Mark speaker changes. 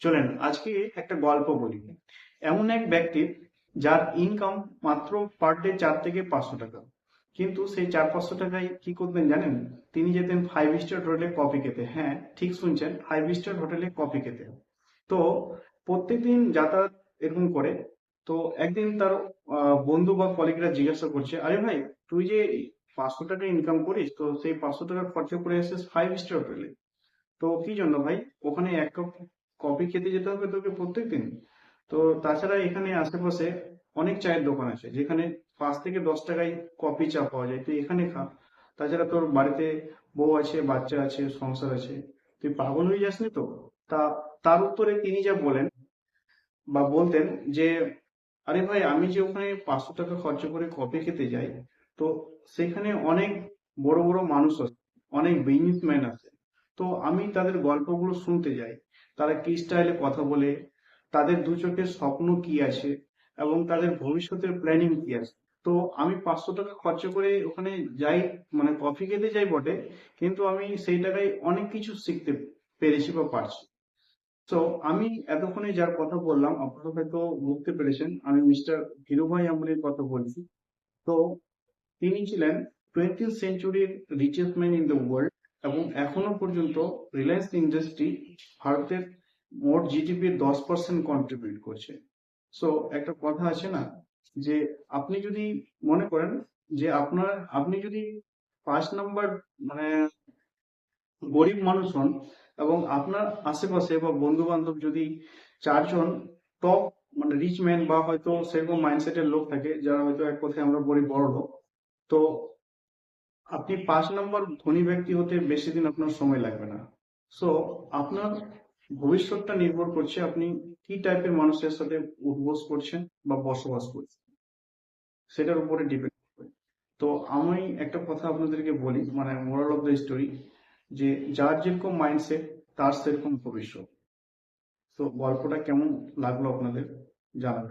Speaker 1: চলেন আজকে একটা গল্প বলি। এমন এক ব্যক্তির যার ইনকাম মাত্র পার ডে 4 থেকে 500 টাকা, কিন্তু সেই 400-500 টাকায় কি করতেন জানেন? তিনি যেতেন 5 স্টার হোটেলে কফি খেতে। হ্যাঁ, ঠিক শুনছেন, 5 স্টার হোটেলে কফি খেতে। তো প্রত্যেকদিন যাতায়াত এরকম করে। তো একদিন তার বন্ধু বা কলিগরা জিজ্ঞাসা করছে, আরে ভাই, তুই যে 500 টাকা ইনকাম করিস, তো সেই 500 টাকা খরচা করে এসেছিস 5 স্টার হোটেলে, তো কি জন্য ভাই? ওখানে এক কাপ কফি খেতে যেতে হবে তোকে প্রত্যেকদিন? তো তাছাড়া এখানে আশেপাশে অনেক চায়ের দোকান আছে যেখানে 5 থেকে 10 টাকায় কফি চা পাওয়া যায়, তুই এখানে খা। তাছাড়া তোর বাড়িতে বউ আছে, বাচ্চা আছে, সংসার আছে, তুই পাগল হয়ে যাসনি তো? তা তার উত্তরে তিনি যা বলেন বা বলতেন যে, আরে ভাই, আমি যে ওখানে 500 টাকা খরচা করে কফি খেতে যাই, তো সেখানে অনেক বড় বড় মানুষ আছে, অনেক বিজনেসম্যান আছে। তো আমি তাদের গল্পগুলো শুনতে যাই, তারা কি স্টাইলে কথা বলে, তাদের দু চোখের স্বপ্ন কি আছে, এবং তাদের ভবিষ্যতের প্ল্যানিং কি আছে। তো আমি 500 টাকা খরচা করে ওখানে যাই, মানে কফি খেতে যাই বটে, কিন্তু আমি সেই টাকায় অনেক কিছু শিখতে পেরেছি বা পারছি। তো আমি এতক্ষণে যার কথা বললাম আপনারা হয়তো বুঝতে পেরেছেন, আমি মিস্টার ধীরুভাই আম্বানির কথা বলছি। তো তিনি ছিলেন 20th সেঞ্চুরির richest man in the world, এবং এখনো পর্যন্ত রিলায়েন্স ইন্ডাস্ট্রি ভারতের মোট জিডিপির 10% কন্ট্রিবিউট করছে। সো একটা কথা আছে না, যে আপনি যদি মনে করেন যে আপনি যদি 5 নাম্বার, মানে গরিব মানুষ হন, এবং আপনার আশেপাশে বা বন্ধু বান্ধব যদি 4 জন টপ, মানে রিচ ম্যান বা হয়তো সেরকম মাইন্ডসেটের লোক থাকে, যারা হয়তো এক কথায় আমরা বলি বড় লোক, তো আপনি 5 নম্বর ধনী ব্যক্তি হতে বেশি দিন আপনার সময় লাগবে না। সো আপনার ভবিষ্যৎটা নির্ভর করছে আপনি কি টাইপের মানুষের সাথে উঠবোস করছেন বা বসবাস করছেন, সেটার উপরে ডিপেন্ড করবে। তো আমি একটা কথা আপনাদেরকে বলি, মানে মোরাল অফ দ্য স্টোরি, যে যার যেরকম মাইন্ডসেট তার সেরকম ভবিষ্যৎ। তো গল্পটা কেমন লাগলো আপনাদের জানাবেন।